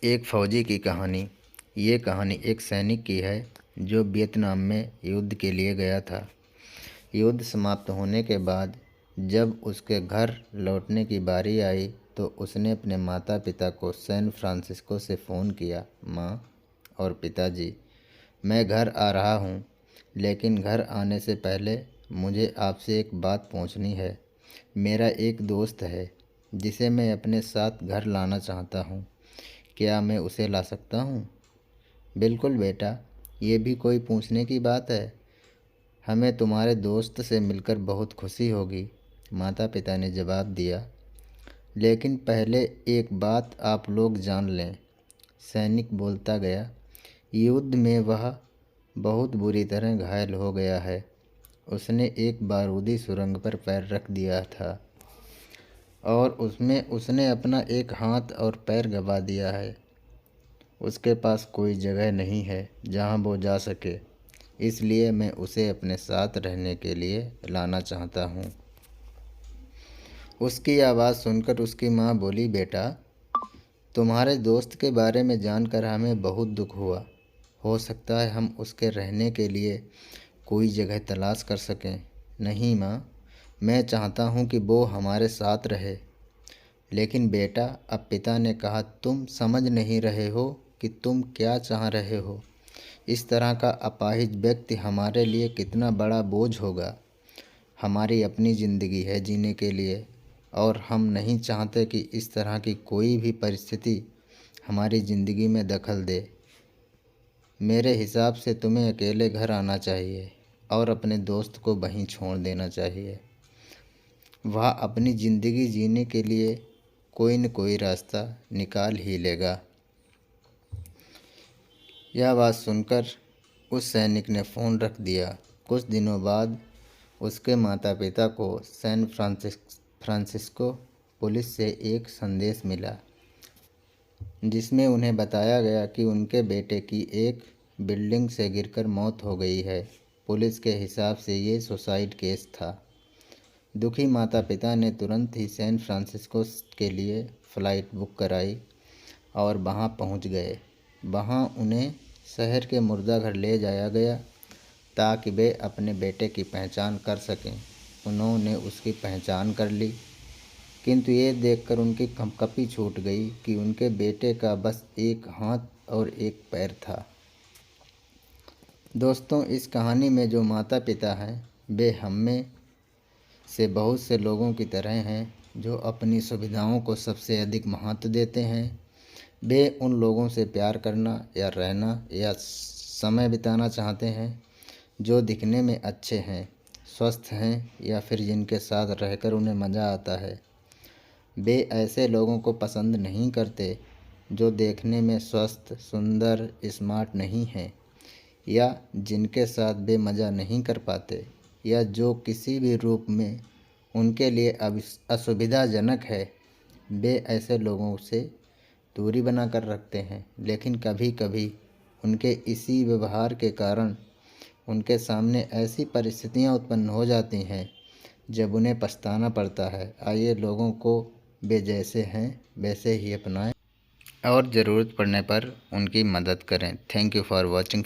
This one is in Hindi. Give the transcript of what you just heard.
एक फ़ौजी की कहानी। ये कहानी एक सैनिक की है जो वियतनाम में युद्ध के लिए गया था। युद्ध समाप्त होने के बाद जब उसके घर लौटने की बारी आई तो उसने अपने माता पिता को सैन फ्रांसिस्को से फ़ोन किया। माँ और पिताजी, मैं घर आ रहा हूँ, लेकिन घर आने से पहले मुझे आपसे एक बात पूछनी है। मेरा एक दोस्त है जिसे मैं अपने साथ घर लाना चाहता हूँ। क्या मैं उसे ला सकता हूँ? बिल्कुल बेटा, ये भी कोई पूछने की बात है। हमें तुम्हारे दोस्त से मिलकर बहुत खुशी होगी, माता पिता ने जवाब दिया। लेकिन पहले एक बात आप लोग जान लें, सैनिक बोलता गया। युद्ध में वह बहुत बुरी तरह घायल हो गया है। उसने एक बारूदी सुरंग पर पैर रख दिया था और उसमें उसने अपना एक हाथ और पैर गंवा दिया है। उसके पास कोई जगह नहीं है जहाँ वो जा सके, इसलिए मैं उसे अपने साथ रहने के लिए लाना चाहता हूँ। उसकी आवाज़ सुनकर उसकी माँ बोली, बेटा, तुम्हारे दोस्त के बारे में जानकर हमें बहुत दुख हुआ। हो सकता है हम उसके रहने के लिए कोई जगह तलाश कर सकें। नहीं माँ, मैं चाहता हूँ कि वो हमारे साथ रहे। लेकिन बेटा, अब पिता ने कहा, तुम समझ नहीं रहे हो कि तुम क्या चाह रहे हो। इस तरह का अपाहिज व्यक्ति हमारे लिए कितना बड़ा बोझ होगा। हमारी अपनी ज़िंदगी है जीने के लिए, और हम नहीं चाहते कि इस तरह की कोई भी परिस्थिति हमारी ज़िंदगी में दखल दे। मेरे हिसाब से तुम्हें अकेले घर आना चाहिए और अपने दोस्त को वहीं छोड़ देना चाहिए। वह अपनी ज़िंदगी जीने के लिए कोई न कोई रास्ता निकाल ही लेगा। यह बात सुनकर उस सैनिक ने फ़ोन रख दिया। कुछ दिनों बाद उसके माता पिता को सैन फ्रांसिस्को पुलिस से एक संदेश मिला, जिसमें उन्हें बताया गया कि उनके बेटे की एक बिल्डिंग से गिरकर मौत हो गई है। पुलिस के हिसाब से ये सुसाइड केस था। दुखी माता पिता ने तुरंत ही सैन फ्रांसिस्को के लिए फ़्लाइट बुक कराई और वहां पहुंच गए। वहां उन्हें शहर के मुर्दाघर ले जाया गया ताकि वे अपने बेटे की पहचान कर सकें। उन्होंने उसकी पहचान कर ली, किंतु ये देखकर उनकी कंपकपी छूट गई कि उनके बेटे का बस एक हाथ और एक पैर था। दोस्तों, इस कहानी में जो माता पिता हैं वे हम में से बहुत से लोगों की तरह हैं जो अपनी सुविधाओं को सबसे अधिक महत्व देते हैं। वे उन लोगों से प्यार करना या रहना या समय बिताना चाहते हैं जो दिखने में अच्छे हैं, स्वस्थ हैं या फिर जिनके साथ रहकर उन्हें मज़ा आता है। वे ऐसे लोगों को पसंद नहीं करते जो देखने में स्वस्थ, सुंदर, स्मार्ट नहीं हैं, या जिनके साथ वे मज़ा नहीं कर पाते, या जो किसी भी रूप में उनके लिए असुविधाजनक है। वे ऐसे लोगों से दूरी बना कर रखते हैं। लेकिन कभी कभी उनके इसी व्यवहार के कारण उनके सामने ऐसी परिस्थितियां उत्पन्न हो जाती हैं जब उन्हें पछताना पड़ता है। आइए लोगों को वे जैसे हैं वैसे ही अपनाएं और ज़रूरत पड़ने पर उनकी मदद करें। Thank you for watching.